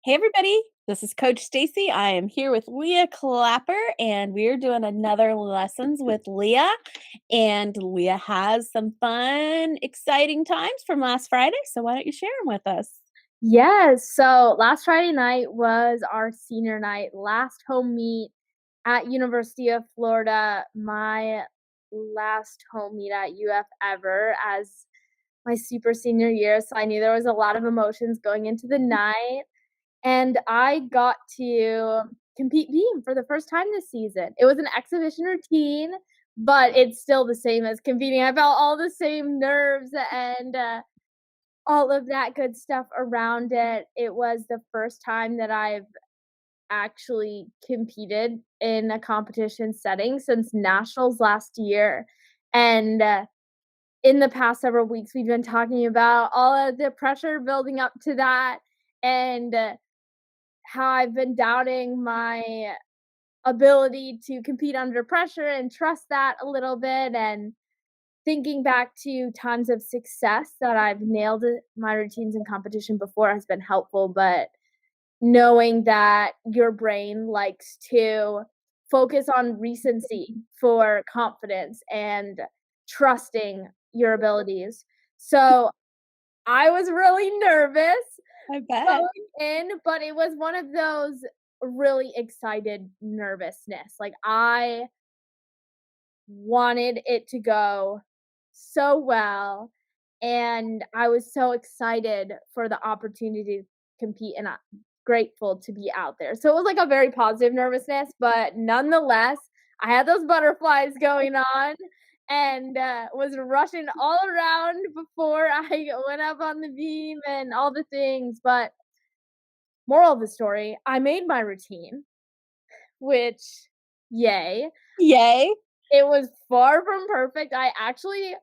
Hey everybody, this is Coach Stacie. I am here with Leah Clapper and we're doing another lessons with Leah. And Leah has some fun, exciting times from last Friday. So why don't you share them with us? Yes. So last Friday night was our senior night, last home meet at University of Florida, my last home meet at UF ever as my super senior year. So I knew there was a lot of emotions going into the night. And I got to compete beam for the first time this season. It was an exhibition routine, but it's still the same as competing. I felt all the same nerves and all of that good stuff around it. It was the first time that I've actually competed in a competition setting since nationals last year. And in the past several weeks, we've been talking about all of the pressure building up to that and how I've been doubting my ability to compete under pressure and trust that a little bit. And thinking back to times of success that I've nailed my routines in competition before has been helpful, but knowing that your brain likes to focus on recency for confidence and trusting your abilities. So I was really nervous I bet. going in, but it was one of those really excited nervousness. Like I wanted it to go so well, and I was so excited for the opportunity to compete, and I'm grateful to be out there. So it was like a very positive nervousness, but nonetheless, I had those butterflies going on and was rushing all around before I went up on the beam and all the things. But moral of the story, I made my routine, which yay. Yay. It was far from perfect. I actually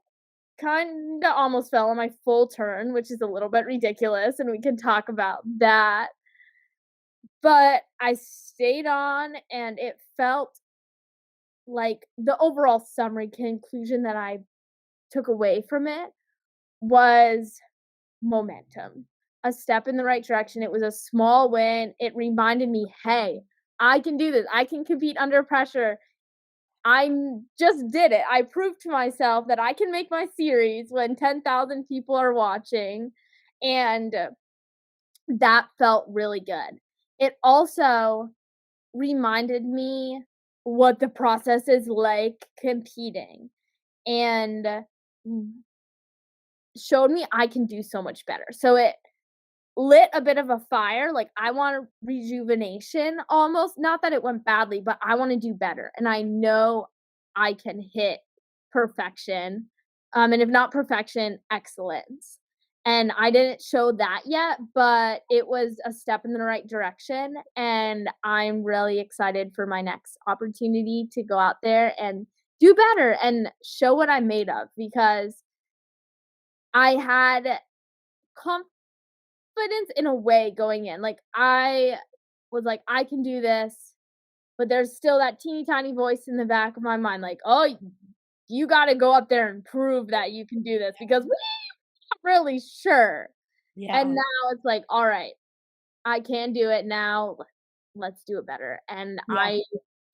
kinda almost fell on my full turn, which is a little bit ridiculous, and we can talk about that. But I stayed on, and it felt like the overall summary conclusion that I took away from it was momentum, a step in the right direction. It was a small win. It reminded me, "Hey, I can do this. I can compete under pressure. I just did it. I proved to myself that I can make my series when 10,000 people are watching, and that felt really good. It also reminded me what the process is like competing and showed me I can do so much better. So it lit a bit of a fire, like, I want rejuvenation almost, not that it went badly, but I wanna do better, and I know I can hit perfection, and if not perfection, excellence, and I didn't show that yet, but it was a step in the right direction, and I'm really excited for my next opportunity to go out there and do better and show what I'm made of because I had confidence in a way going in. Like I was like, I can do this, but there's still that teeny tiny voice in the back of my mind, like, oh, you got to go up there and prove that you can do this because we're not really sure. And Yeah. now it's like, all right, I can do it now. Let's do it better. And Yeah. I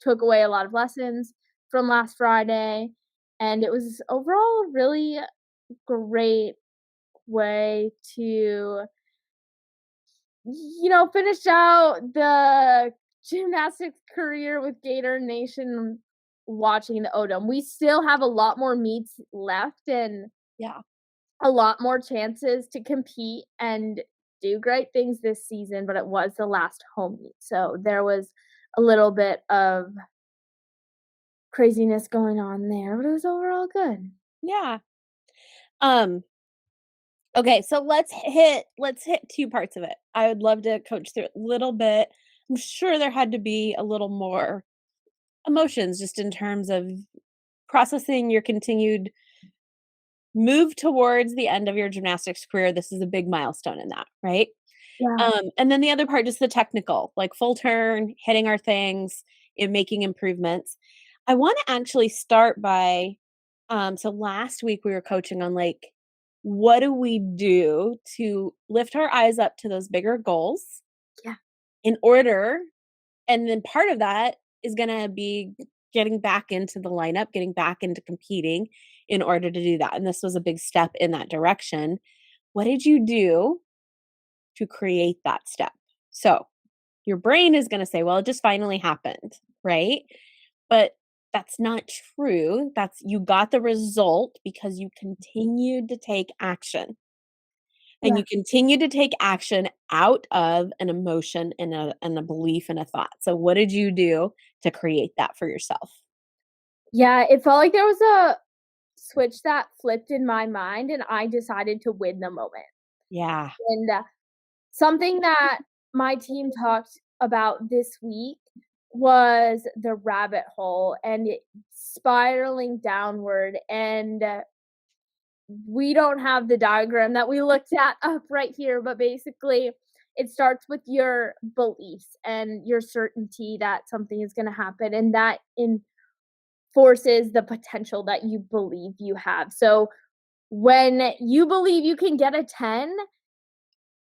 took away a lot of lessons from last Friday, and it was overall a really great way to finish out the gymnastics career with Gator Nation watching the Odom. We still have a lot more meets left and Yeah. a lot more chances to compete and do great things this season, but it was the last home meet. So there was a little bit of craziness going on there, but it was overall good. Yeah. Um, okay, so let's hit two parts of it. I would love to coach through it a little bit. I'm sure there had to be a little more emotions just in terms of processing your continued move towards the end of your gymnastics career. This is a big milestone in that, right? Yeah. And then the other part, just the technical, like full turn, hitting our things, and making improvements. I want to actually start by, so last week we were coaching on like, what do we do to lift our eyes up to those bigger goals? Yeah. in order, and then part of that is gonna be getting back into the lineup, getting back into competing in order to do that, and this was a big step in that direction. What did you do to create that step? So, your brain is gonna say, "Well, it just finally happened," right? But that's not true. That's you got the result because you continued to take action. And Yeah. you continue to take action out of an emotion and a belief and a thought. So what did you do to create that for yourself? Yeah, it felt like there was a switch that flipped in my mind, and I decided to win the moment. Yeah. And, something that my team talked about this week was the rabbit hole and it spiraling downward, and, we don't have the diagram that we looked at up right here, but basically, it starts with your beliefs and your certainty that something is gonna happen, and that enforces the potential that you believe you have. So, when you believe you can get a 10,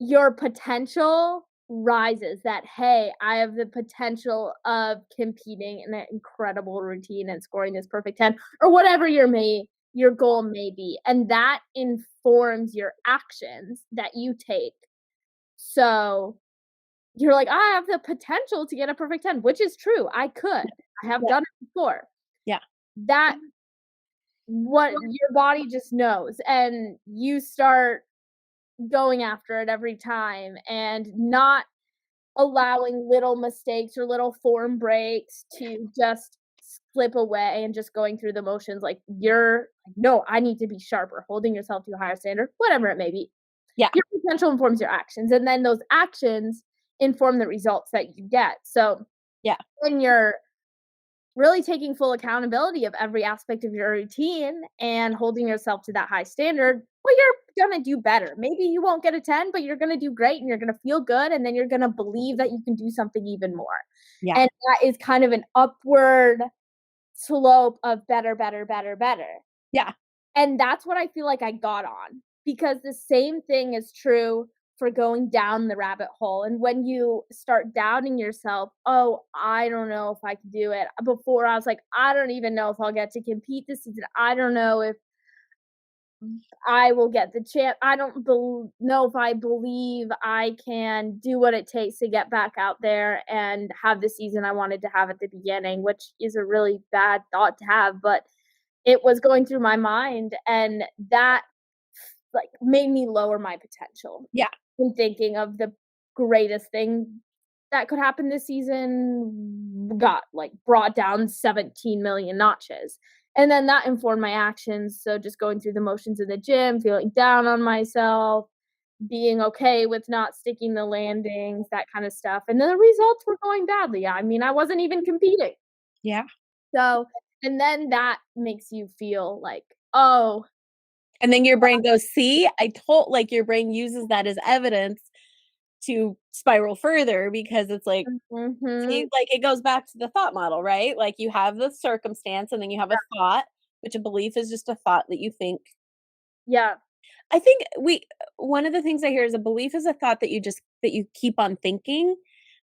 your potential rises that, "Hey, I have the potential of competing in an incredible routine and scoring this perfect 10," or whatever your goal may be, and that informs your actions that you take. So, you're like, "I have the potential to get a perfect 10," which is true, I could. I have Yeah. done it before. Yeah. That what your body just knows, and you start going after it every time and not allowing little mistakes or little form breaks to just slip away and just going through the motions like you're like, no, I need to be sharper, holding yourself to a higher standard, whatever it may be. Yeah. Your potential informs your actions, and then those actions inform the results that you get. So Yeah. when you're really taking full accountability of every aspect of your routine and holding yourself to that high standard, well, you're gonna do better. Maybe you won't get a 10, but you're gonna do great and you're gonna feel good. And then you're gonna believe that you can do something even more. Yeah. And that is kind of an upward slope of better, better, better, better. Yeah. And that's what I feel like I got on, because the same thing is true for going down the rabbit hole. And when you start doubting yourself, "Oh, I don't know if I can do it." Before I was like, "I don't even know if I'll get to compete this season. I don't know if I will get the chance. I don't know if I believe I can do what it takes to get back out there and have the season I wanted to have at the beginning," which is a really bad thought to have, but it was going through my mind, and that, like, made me lower my potential Yeah. in thinking of the greatest thing that could happen this season got, like, brought down 17,000,000 notches, and then that informed my actions, so just going through the motions in the gym, feeling down on myself, being okay with not sticking the landings, that kinda stuff, and then the results were going badly. I mean, I wasn't even competing. Yeah. So and then that makes you feel like, "Oh." And then your brain goes, "See, I told," like your brain uses that as evidence to spiral further because it's like, see, Mhm. like it goes back to the thought model, right? Like you have the circumstance and then you have a thought, which a belief is just a thought that you think. Yeah, I think we one of the things I hear is a belief is a thought that you keep on thinking.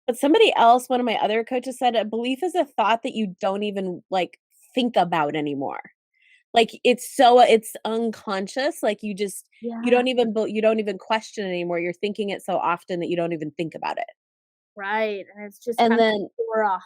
But somebody else, one of my other coaches said a belief is a thought that you don't even like think about anymore. Like it's unconscious. Like yeah, you don't even question it anymore. You're thinking it so often that you don't even think about it. right, and it's just And kind of then aura.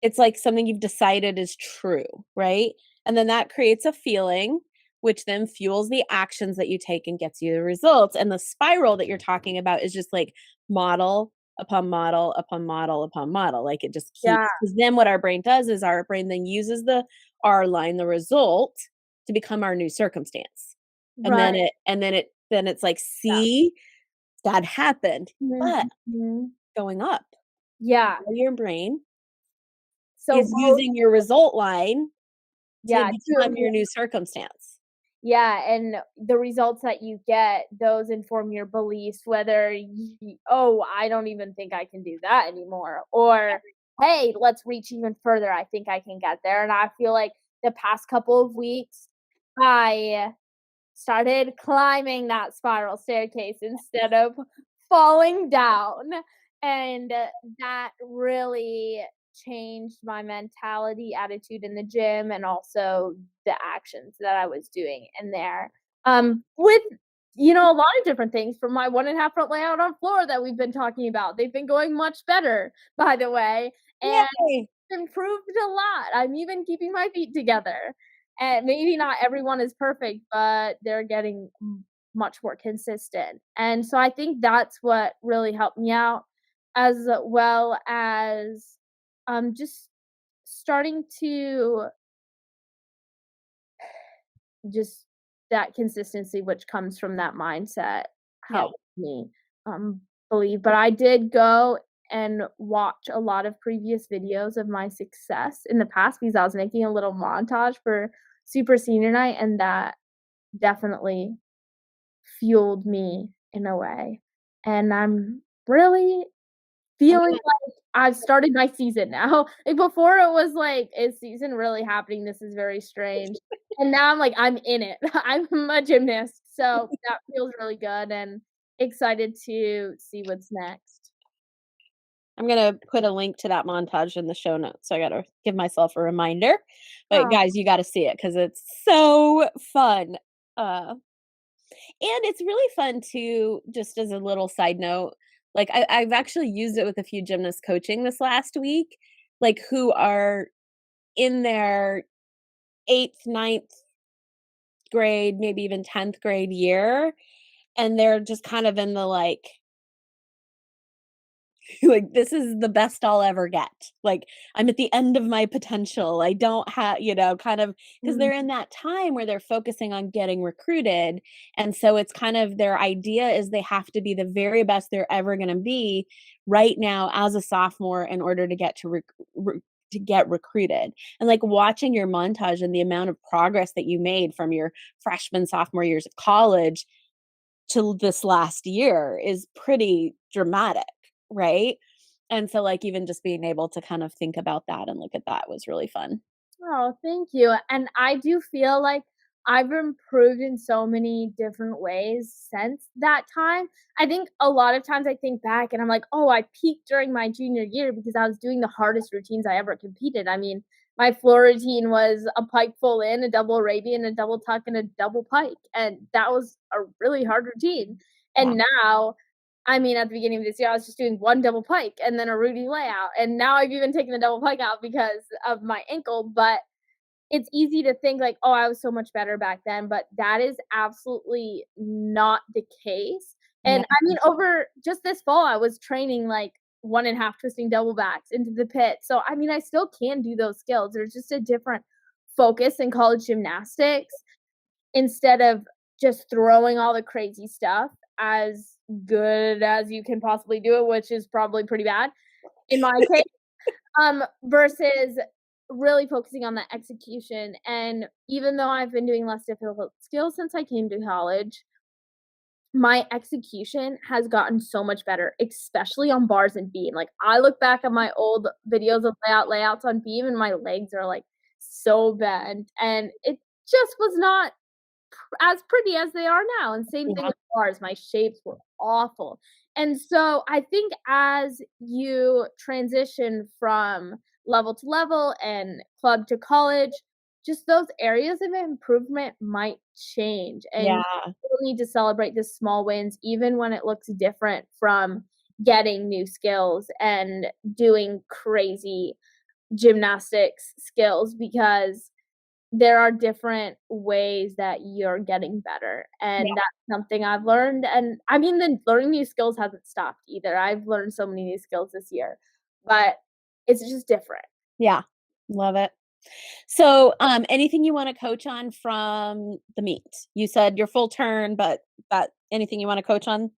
it's like something you've decided is true, right? And then that creates a feeling, which then fuels the actions that you take and gets you the results. And the spiral that you're talking about is just like model upon model upon model upon model. Like it just Yeah, keeps, because then what our brain does is our brain then uses the R line, the result, to become our new circumstance. And right, then it's like, yeah. see, that happened. But Mhm. going up, Yeah, your brain so is both using your result line to yeah, become your new circumstance. yeah, and the results that you get, those inform your beliefs, whether "Oh, I don't even think I can do that anymore," or "Hey, let's reach even further. I think I can get there." And I feel like the past couple of weeks, I started climbing that spiral staircase instead of falling down, And that really changed my mentality, attitude in the gym, and also the actions that I was doing in there. With a lot of different things from my 1.5 foot layout on floor that we've been talking about. They've been going much better, by the way, and Yay. improved a lot. I'm even keeping my feet together. And maybe not everyone is perfect, but they're getting much more consistent. And so I think that's what really helped me out, as well as just starting to just that consistency which comes from that mindset Yeah. helped me um believe. But I did go and watch a lot of previous videos of my success in the past because I was making a little montage for super senior night, and that definitely fueled me in a way. And I'm really I'm feeling gonna like I've started my season now. Like, before it was like, "Is season really happening? This is very strange." And now I'm like, I'm in it. I'm a gymnast, so that feels really good and excited to see what's next. I'm gonna put a link to that montage in the show notes, so I gotta give myself a reminder. But Oh, guys, you gotta see it because it's so fun. Uh, and it's really fun too, just as a little side note, like, I've actually used it with a few gymnast coaching this last week, like, who are in their 8th, ninth grade, maybe even 10th grade year, and they're just kind of in the, like, like, "This is the best I'll ever get." Like, "I'm at the end of my potential. I don't have," kind of, because 'cause mhm. they're in that time where they're focusing on getting recruited, and so it's kind of their idea is they have to be the very best they're ever gonna be right now as a sophomore in order to get to get recruited, and, like, watching your montage and the amount of progress that you made from your freshman, sophomore years of college to this last year is pretty dramatic, right? And so, like, even just being able to kind of think about that and look at that was really fun. Oh, thank you. And I do feel like I've improved in so many different ways since that time. I think a lot of times I think back and I'm like, oh, I peaked during my junior year because I was doing the hardest routines I ever competed. I mean, my floor routine was a pike full in, a double Arabian, a double tuck, and a double pike. And that was a really hard routine. Yeah. And now, I mean, at the beginning of this year, I was just doing one double pike and then a Rudy layout. And now I've even taken the double pike out because of my ankle. But it's easy to think like, "Oh, I was so much better back then," but that is absolutely not the case. Yeah. And I mean, over just this fall, I was training like 1.5 twisting double backs into the pit. So, I mean, I still can do those skills. There's just a different focus in college gymnastics instead of just throwing all the crazy stuff as good as you can possibly do it, which is probably pretty bad in my case. Versus really focusing on the execution. And even though I've been doing less difficult skills since I came to college, my execution has gotten so much better, especially on bars and beam. Like, I look back at my old videos of layouts on beam, and my legs are like so bent, and it just was not as pretty as they are now, and same thing Yeah. with bars, my shapes were awful. And so I think as you transition from level to level and club to college, just those areas of improvement might change, and you Yeah. still need to celebrate the small wins even when it looks different from getting new skills and doing crazy gymnastics skills, because there are different ways that you're getting better, and Yeah. that's something I've learned. And I mean, the learning new skills hasn't stopped either. I've learned so many new skills this year, but it's just different. Yeah. Love it. So, anything you wanna coach on from the meet? You said your full turn, but that anything you wanna coach on?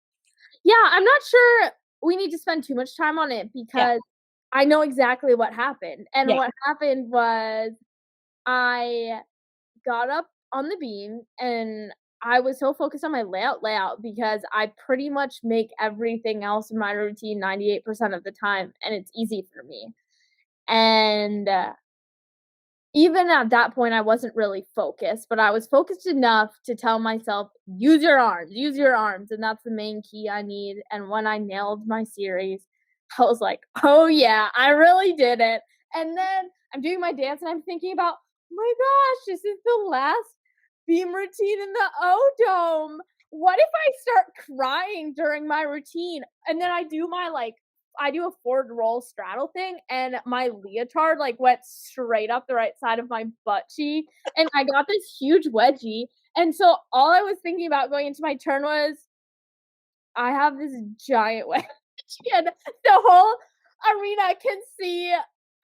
Yeah, I'm not sure we need to spend too much time on it Yeah. because I know exactly what happened. And Yeah. what happened was I got up on the beam and I was so focused on my layout because I pretty much make everything else in my routine 98% of the time, and it's easy for me. And even at that point, I wasn't really focused, but I was focused enough to tell myself, use your arms, and that's the main key I need. And when I nailed my series, I was like, "Oh, yeah, I really did it." And then I'm doing my dance and I'm thinking about, "Oh my gosh, this is the last beam routine in the O Dome. What if I start crying during my routine?" And then I do a forward roll straddle thing, and my leotard, like, went straight up the right side of my butt cheek, and I got this huge wedgie, and so all I was thinking about going into my turn was, I have this giant wedge, and the whole arena can see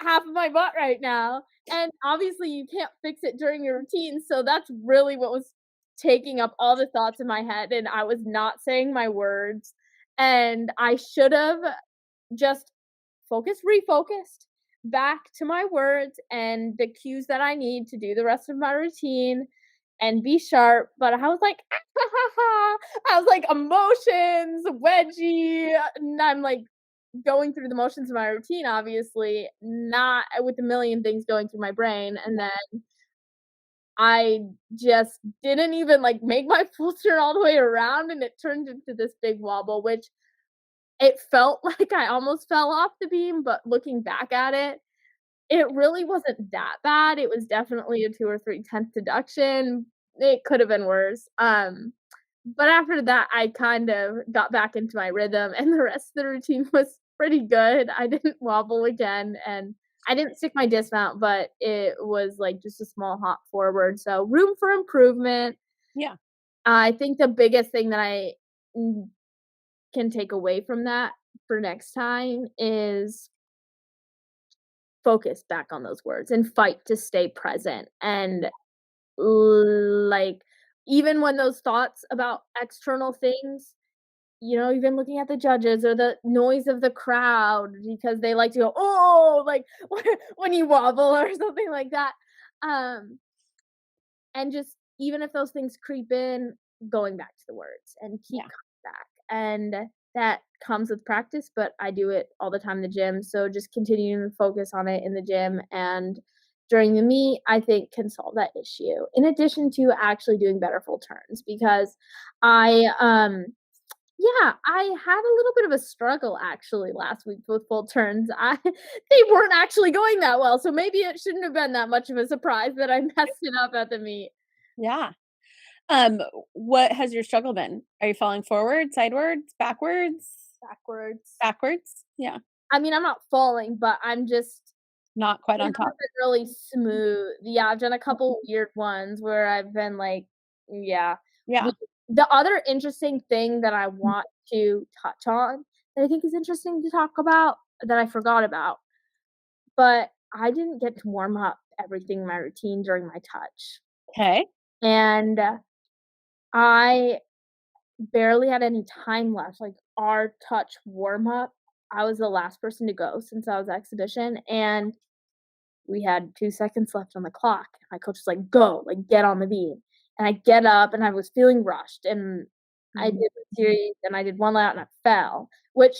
half of my butt right now, and obviously you can't fix it during your routine, so that's really what was taking up all the thoughts in my head, and I was not saying my words, and I should've just refocused back to my words and the cues that I need to do the rest of my routine and be sharp. But I was like, I was like, emotions, wedgie, and I'm like going through the motions of my routine, obviously, not with a million things going through my brain. And then I just didn't even like make my full turn all the way around, and it turned into this big wobble, which it felt like I almost fell off the beam, but looking back at it, it really wasn't that bad. It was definitely a 2 or 3/10 deduction. It could have been worse. But after that, I kind of got back into my rhythm, and the rest of the routine was pretty good. I didn't wobble again, and I didn't stick my dismount, but it was, like, just a small hop forward, so room for improvement. Yeah. I think the biggest thing that I, mm, can take away from that for next time is focus back on those words and fight to stay present and like even when those thoughts about external things, even looking at the judges or the noise of the crowd because they like to go, oh, like when you wobble or something like that. Um, and just even if those things creep in, going back to the words and keep Yeah. coming back. And that comes with practice, but I do it all the time in the gym. So just continuing to focus on it in the gym and during the meet, I think can solve that issue. In addition to actually doing better full turns because I yeah, I had a little bit of a struggle actually last week with full turns. They weren't actually going that well, so maybe it shouldn't have been that much of a surprise that I messed it up at the meet. Yeah. Um, what has your struggle been? Are you falling forward, sidewards, backwards, Backwards. backwards? Yeah. I mean, I'm not falling, but I'm just Not quite it on top. hasn't really smooth. Yeah, I've done a couple weird ones where I've been like, yeah. Yeah. The the other interesting thing that I want to touch on that I think is interesting to talk about that I forgot about, but I didn't get to warm up everything in my routine during my touch. Okay. And I barely had any time left. Like our touch warm up, I was the last person to go since I was exhibition, and we had 2 seconds left on the clock. My coach was like, "Go, like get on the beam." And I get up and I was feeling rushed and I did Mhm. the series and I did one layout and I fell, which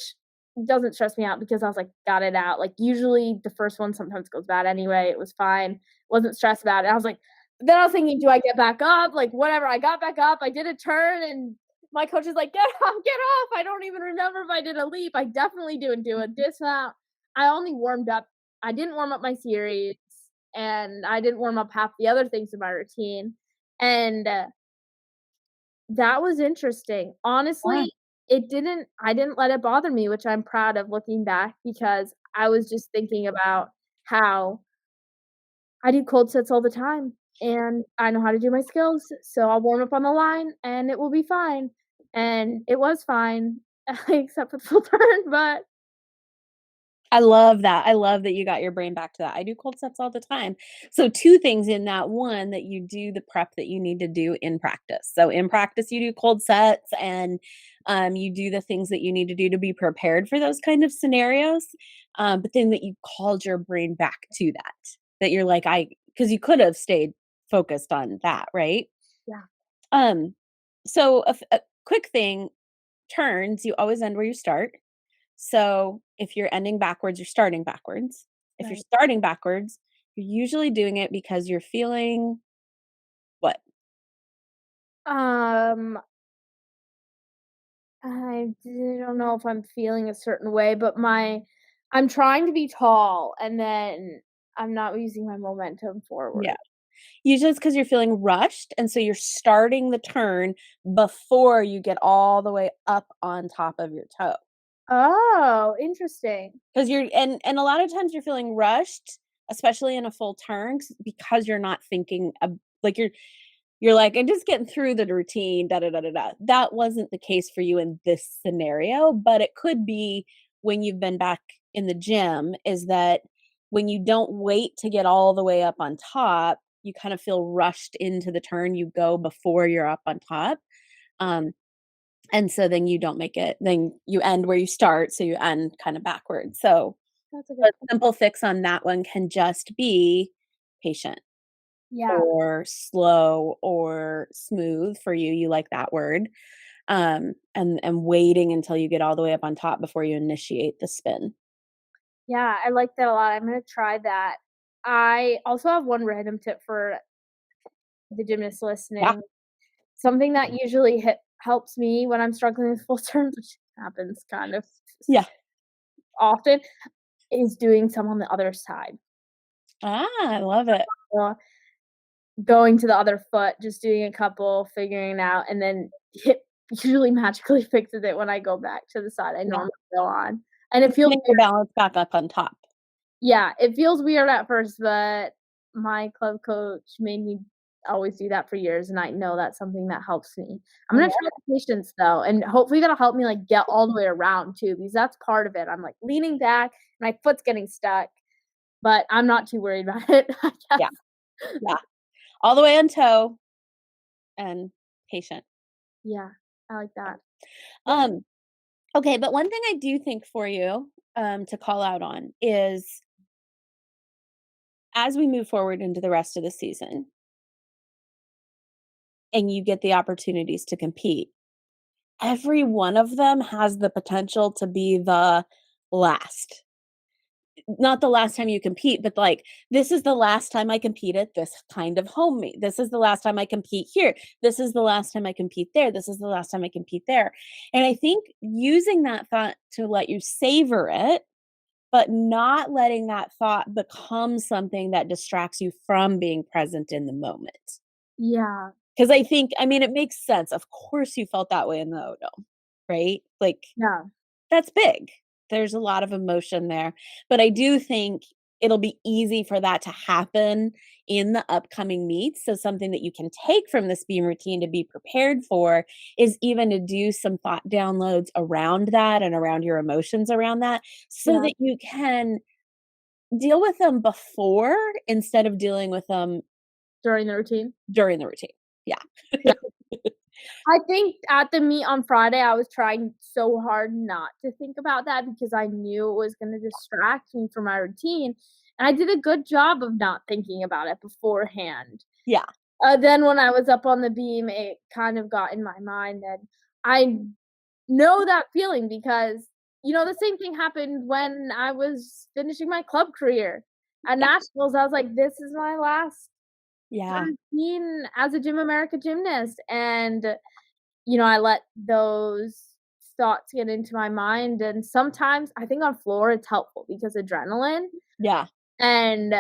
doesn't stress me out because I was like, got it out. Like usually the first one sometimes goes bad anyway. It was fine. Wasn't stressed about it. I was like, then I was thinking, do I get back up? Like whatever. I got back up. I did a turn and my coach is like, get off, get off. I don't even remember if I did a leap. I definitely didn't do a dismount. I only warmed up. I didn't warm up my series and I didn't warm up half the other things in my routine. And that was interesting. Yeah. Honestly, I didn't let it bother me, which I'm proud of looking back because I was just thinking about how I do cold sets all the time and I know how to do my skills, so I'll warm up on the line and it will be fine. And it was fine, except for the full turn, but I love that. I love that you got your brain back to that. I do cold sets all the time. So 2 things in that. One, that you do the prep that you need to do in practice. So in practice, you do cold sets and, you do the things that you need to do to be prepared for those kind of scenarios. But then that you called your brain back to that. That you're like, because you could have stayed focused on that, right? yeah. Um, so a quick thing, turns, you always end where you start. So if you're ending backwards, you're starting backwards. If you're Right. starting backwards, you're usually doing it because you're feeling what? Um, I don't know if I'm feeling a certain way, but I'm trying to be tall, and then I'm not using my momentum Yeah. forward. Usually it's because 'cause you're feeling rushed, and so you're starting the turn before you get all the way up on top of your toe. Oh, interesting. 'Cause you're and a lot of times you're feeling rushed, especially in a full turn, because you're not thinking like, you're like, "I'm just getting through the routine, da da da da da." That wasn't the case for you in this scenario, but it could be when you've been back in the gym, is that when you don't wait to get all the way up on top, you kind of feel rushed into the turn, you go before you're up on top, um, and so then you don't make it, then you end where you start, so you end kinda backwards. So, That's a a good point. simple fix on that one can just be patient Yeah, or slow or smooth for you, you like that word, and waiting until you get all the way up on top before you initiate the spin. yeah, I like that a lot. I'm gonna try that. I also have one random tip for the gymnast Yeah, listening. Something that usually helps me when I'm struggling with full turns, which happens kind of yeah. often, is doing some on the other side. Ah, I love it. Uh, Going to the other foot, just doing a couple, figuring it out, and then it usually magically fixes it when I go back to the side I Yeah, normally go on. And it feels getting your weird. balance back up on top. Yeah, it feels weird at first, but my club coach made me always do that for years, and I know that's something that helps me. I'm I gonna love try the patience though, and hopefully that'll help me, like, get all the way around too, because that's part of it. I'm, like, leaning back, my foot's getting stuck, but I'm not too worried about it, I guess. yeah, yeah. All the way on toe and patient. Yeah, I like that. Yeah, Um, okay, but one thing I do think for you, to call out on is as we move forward into the rest of the season and you get the opportunities to compete, every one of them has the potential to be the last. Not the last time you compete, but like, this is the last time I compete at this kind of home meet. This is the last time I compete here. This is the last time I compete there. This is the last time I compete there. And I think using that thought to let you savor it, but not letting that thought become something that distracts you from being present in the moment. yeah, Because I think, I mean, it makes sense. Of course, you felt that way in the O, right? Like, yeah, that's big. There's a lot of emotion there, but I do think it'll be easy for that to happen in the upcoming meets, so something that you can take from this beam routine to be prepared for is even to do some thought downloads around that and around your emotions around that, so yeah. that you can deal with them before instead of dealing with them During the routine? during the routine. Yeah. Yeah. I think at the meet on Friday, I was trying so hard not to think about that because I knew it was gonna distract me from my routine, and I did a good job of not thinking about it beforehand. Yeah. Then when I was up on the beam, it kind of got in my mind, and I know that feeling because, the same thing happened when I was finishing my club career. At Yeah. nationals, I was like, "This is my last Yeah. routine as a Gym America gymnast," and I let those thoughts get into my mind, and sometimes I think on floor it's helpful because adrenaline, Yeah. and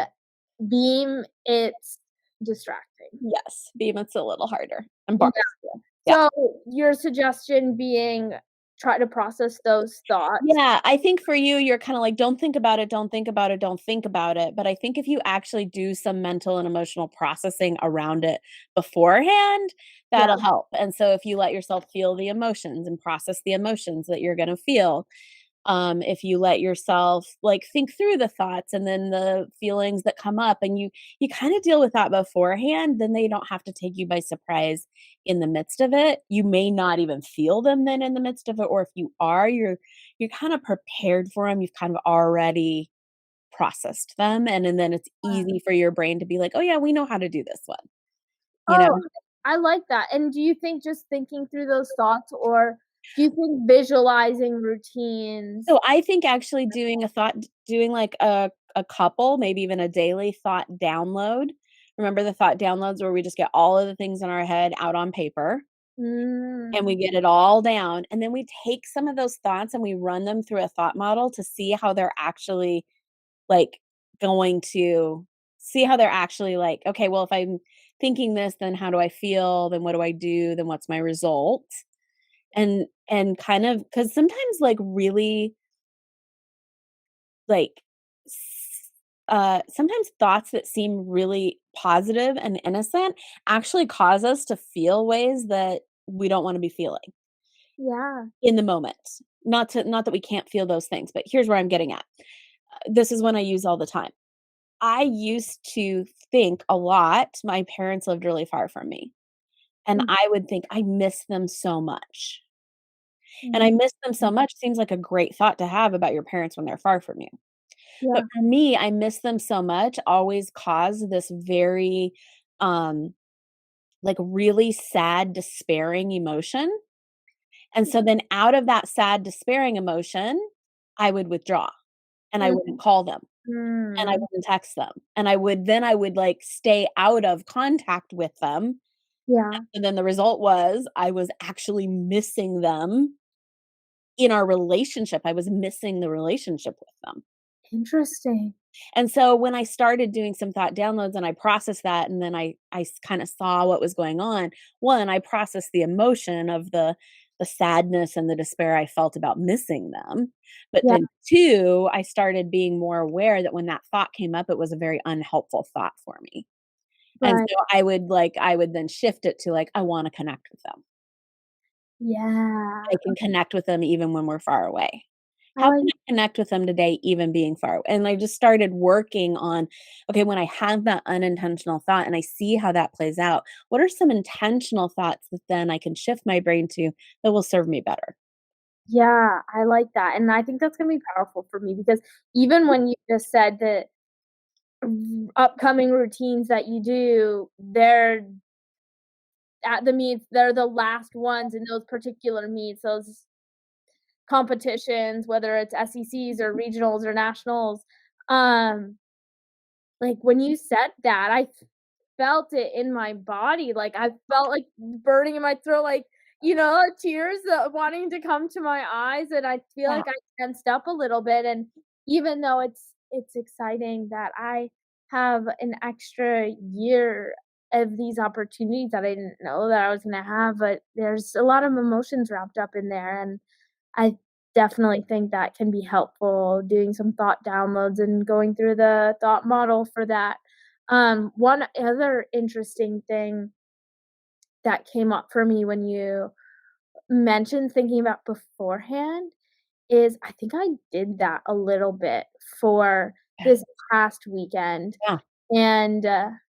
beam, it's distracting. Yes. Beam, it's a little harder and Yeah. bars. Yeah. So, your suggestion being try to process those thoughts. Yeah, I think for you, you're kinda like, "Don't think about it, don't think about it, don't think about it," but I think if you actually do some mental and emotional processing around it beforehand, Yeah, that'll help, and so if you let yourself feel the emotions and process the emotions that you're gonna feel, if you let yourself, like, think through the thoughts and then the feelings that come up and you kinda deal with that beforehand, then they don't have to take you by surprise in the midst of it. You may not even feel them then in the midst of it, or if you are, you're kinda prepared for them. 'Em, you've kind of already processed them, and then it's yeah. easy for your brain to be like, "Oh, yeah, we know how to do this one," you know? Oh, I like that, and do you think just thinking through those thoughts, or do you think visualizing routines. So I think actually doing like a couple, maybe even a daily thought download. Remember the thought downloads where we just get all of the things in our head out on paper? and we Mm. get it all down, and then we take some of those thoughts and we run them through a thought model to see how they're actually, like, going to see how they're actually like, "Okay, well, if I'm thinking this, then how do I feel? Then what do I do? Then what's my result?" And kind of because sometimes, like, really, like, sometimes thoughts that seem really positive and innocent actually cause us to feel ways that we don't wanna be feeling Yeah. in the moment. Not that we can't feel those things, but here's where I'm getting at. This is one I use all the time. I used to think a lot my parents lived really far from me, and Mm, I would think, "I miss them so much." And I mm, miss them so much seems like a great thought to have about your parents when they're far from you. But yeah. for me, I miss them so much always caused this very, um, like, really sad, despairing emotion, and so then out of that sad, despairing emotion, I would withdraw, and I wouldn't call them, and I Mm. wouldn't text them, and I would, like, stay out of contact with them, Yeah. and then the result was I was actually missing them in our relationship. I was missing the relationship with them. Interesting. And so when I started doing some thought downloads and I processed that and then I kind of saw what was going on, one, I processed the emotion of the sadness and the despair I felt about missing them. But Yeah. then two, I started being more aware that when that thought came up, it was a very unhelpful thought for me. And Right. so I would then shift it to like, I want to connect with them. Yeah. I can connect with them even when we're far away. I How can like I connect with them today even being far away? And I just started working on, okay, when I have that unintentional thought and I see how that plays out, what are some intentional thoughts that then I can shift my brain to that will serve me better? yeah, I like that, and I think that's gonna be powerful for me because even when you just said that upcoming routines that you do, they're at the meets, they're the last ones in those particular meets, those competitions, whether it's SECs or regionals or nationals. Um, like, when you said that, I felt it in my body, like, I felt, like, burning in my throat, like, tears, wanting to come to my eyes, and I feel Yeah, like I tensed up a little bit, and even though it's exciting that I have an extra year of these opportunities that I didn't know that I was gonna have, but there's a lot of emotions wrapped up in there, and I definitely think that can be helpful, doing some thought downloads and going through the thought model for that. One other interesting thing that came up for me when you mentioned thinking about beforehand is I think I did that a little bit for yeah, this past weekend yeah, and,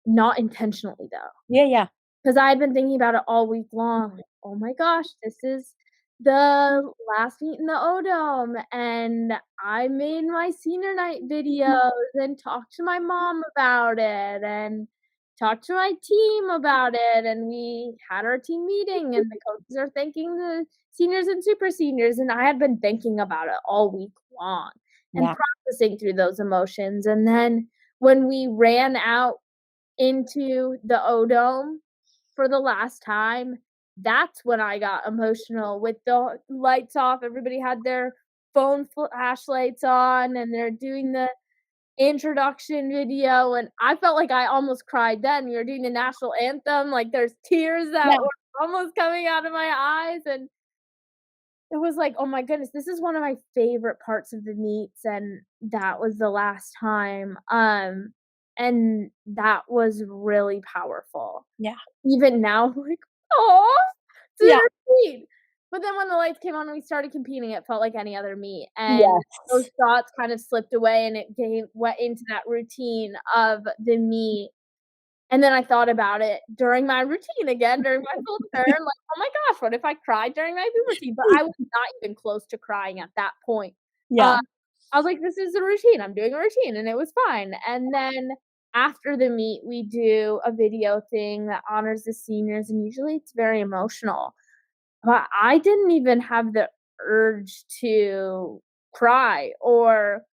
not intentionally though. yeah, yeah, 'Cause I had been thinking about it all week long, like, "Oh my gosh, this is the last meet in the O Dome," and I made my senior night videos and talked to my mom about it and talked to my team about it, and we had our team meeting, and the coaches are thanking the seniors and super seniors, and I had been thinking about it all week long and yeah, processing through those emotions, and then when we ran out into the O Dome for the last time, that's when I got emotional with the lights off, everybody had their phone flashlights on, and they're doing the introduction video, and I felt like I almost cried then, we were doing the national anthem, like, there's tears that yeah, were almost coming out of my eyes, and it was like, "Oh my goodness, this is one of my favorite parts of the meets," and that was the last time, and that was really powerful. yeah, Even now, I'm like, "Aw, it's yeah, bittersweet." But then when the lights came on and we started competing, it felt like any other meet, and those yes, thoughts kind of slipped away, and it went into that routine of the meet, and then I thought about it during my routine again, during my full turn, like, "Oh my gosh, what if I cried during my puberty?" But I was not even close to crying at that point. yeah, Uh, I was like, "This is a routine, I'm doing a routine," and it was fine, and then after the meet, we do a video thing that honors the seniors, and usually it's very emotional, but I didn't even have the urge to cry or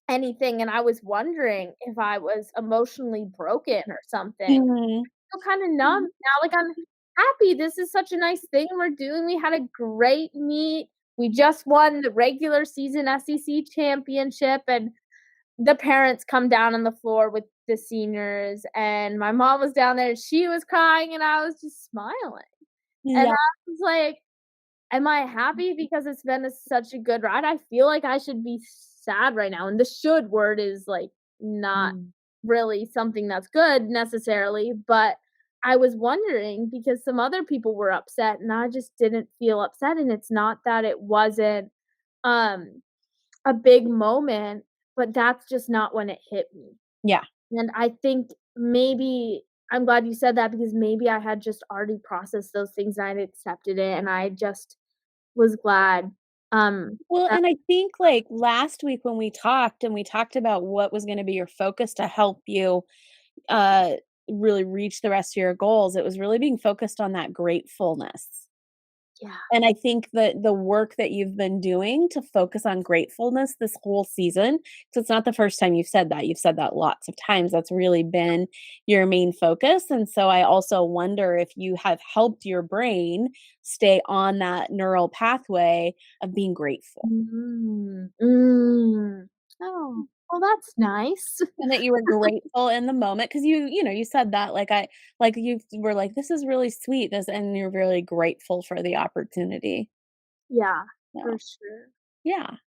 anything, and I was wondering if I was emotionally broken or something. mhm, Feel kinda numb now, like, I'm happy. This is such a nice thing we're doing. We had a great meet. We just won the regular season SEC championship, and the parents come down on the floor with the seniors, and my mom was down there, she was crying, and I was just smiling. And Yeah. I was like, am I happy because it's been such a good ride? I feel like I should be sad right now, and the should word is, like, not Mm. really something that's good necessarily, but I was wondering because some other people were upset, and I just didn't feel upset, and it's not that it wasn't, um, a big moment, but that's just not when it hit me. Yeah. And I think maybe I'm glad you said that because maybe I had just already processed those things and I'd accepted it, and I just was glad, Well, that and I think, like, last week when we talked and we talked about what was gonna be your focus to help you, uh, really reach the rest of your goals, it was really being focused on that gratefulness. yeah. And I think that the work that you've been doing to focus on gratefulness this whole season, so it's not the first time you've said that lots of times, that's really been your main focus, and so I also wonder if you have helped your brain stay on that neural pathway of being grateful. Mm, mm. Oh, well, that's nice. And that you were grateful in the moment because you said that, you were like, "This is really sweet, this," and you're really grateful for the opportunity. Yeah, for So, sure. yeah.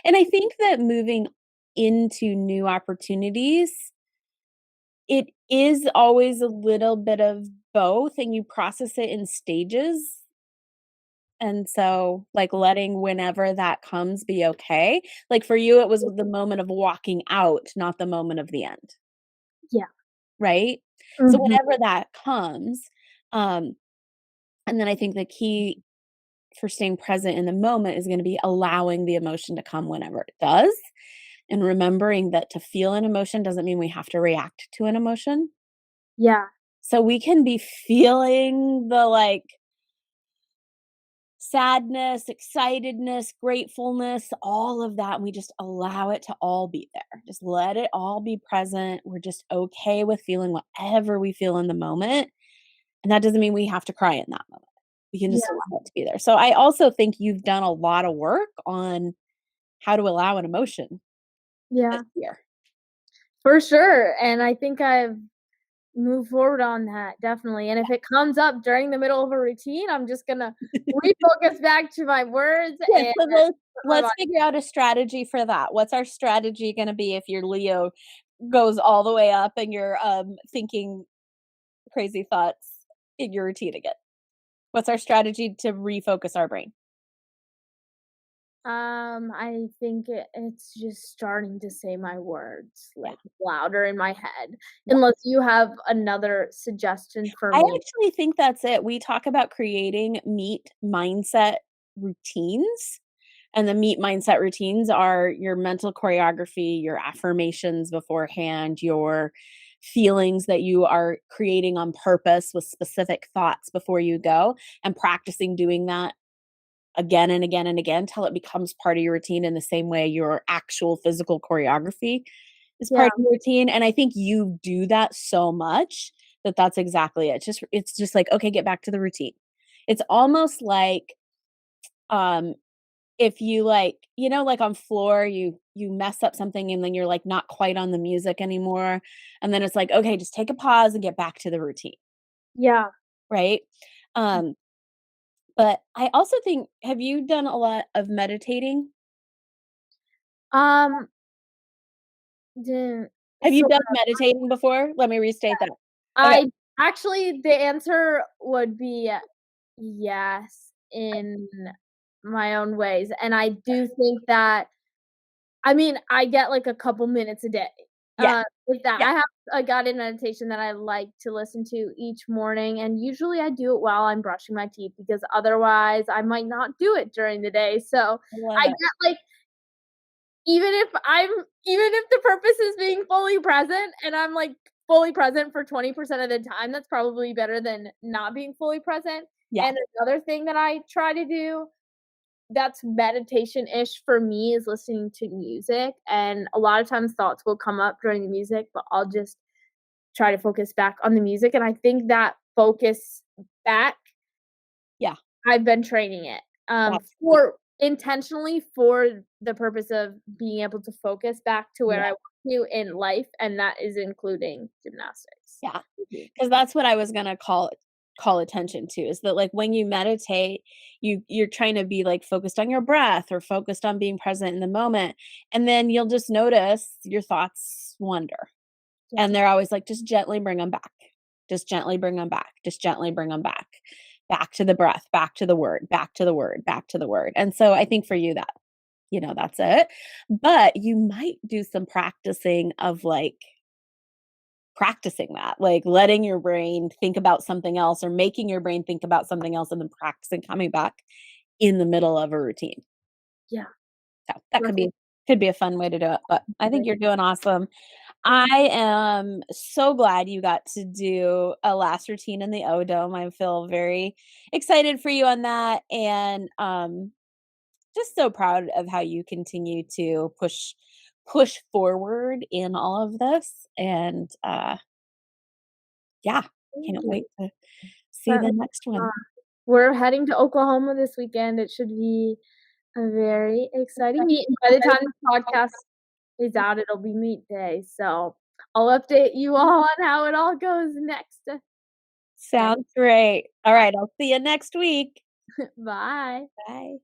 And I think that moving into new opportunities, it is always a little bit of both, and you process it in stages. And so, like, letting whenever that comes be okay. Like, for you, it was the moment of walking out, not the moment of the end, Yeah. right? So Mhm. whenever that comes, um, and then I think the key for staying present in the moment is gonna be allowing the emotion to come whenever it does, and remembering that to feel an emotion doesn't mean we have to react to an emotion. Yeah, So we can be feeling the, like, sadness, excitedness, gratefulness, all of that, and we just allow it to all be there. Just let it all be present. We're just okay with feeling whatever we feel in the moment, and that doesn't mean we have to cry in that moment. We can just yeah, allow it to be there. So I also think you've done a lot of work on how to allow an emotion this yeah, year. for sure, and I think I've moved forward on that, definitely, and if it comes up during the middle of a routine, I'm just gonna refocus back to my words Yeah, and so put my let's body. figure out a strategy for that. What's our strategy gonna be if your Leo goes all the way up and you're, thinking crazy thoughts in your routine again? What's our strategy to refocus our brain? I think it's just starting to say my words, Yeah, like, louder in my head, yeah. unless you have another suggestion for I me. actually think that's it. We talk about creating meat mindset routines, and the meat mindset routines are your mental choreography, your affirmations beforehand, your feelings that you are creating on purpose with specific thoughts before you go, and practicing doing that again and again and again till it becomes part of your routine in the same way your actual physical choreography is part Yeah, of your routine, and I think you do that so much that that's exactly it. It's just like, "Okay, get back to the routine." It's almost like, um, if you, like, like on floor, you mess up something and then you're, like, not quite on the music anymore, and then it's like, "Okay, just take a pause and get back to the routine," yeah, right? Um, but I also think have you done a lot of meditating? um, the Have you so done meditating before? Let me restate that. Okay. I actually, the answer would be yes, in my own ways, and I do think that I mean, I get, like, a couple minutes a day, Yeah, with that. yeah. I have a guided meditation that I like to listen to each morning, and usually I do it while I'm brushing my teeth because otherwise I might not do it during the day, so I love I it. get, like even if the purpose is being fully present and I'm, like, fully present for 20% of the time, that's probably better than not being fully present, Yeah. and another thing that I try to do that's meditation-ish for me is listening to music, and a lot of times thoughts will come up during the music, but I'll just try to focus back on the music, and I think that focus back, Yeah, I've been training it, that's for intentionally for the purpose of being able to focus back to where yeah, I want to in life, and that is including gymnastics. yeah. Mhm. 'Cause that's what I was gonna call attention to, is that, like, when you meditate, you're trying to be, like, focused on your breath or focused on being present in the moment, and then you'll just notice your thoughts wander, Yeah. and they're always like, "Just gently bring them back. Just gently bring them back. Just gently bring them back. Back to the breath, back to the word, back to the word, back to the word." And so I think for you that, that's it. But you might do some practicing of, like, practicing that, like letting your brain think about something else or making your brain think about something else and then practicing coming back in the middle of a routine. Yeah. So that could Definitely. be a fun way to do it, but I think you're doing awesome. Thank I am so glad you got to do a last routine in the O Dome. I feel very excited for you on that, and just so proud of how you continue to push forward in all of this, and yeah, can't you. wait to see But, the next uh, one. we're heading to Oklahoma this weekend. It should be a very exciting meet. By the time this podcast is out, it'll be meet day, so I'll update you all on how it all goes next. Sounds great. All right, I'll see you next week. Bye. Bye.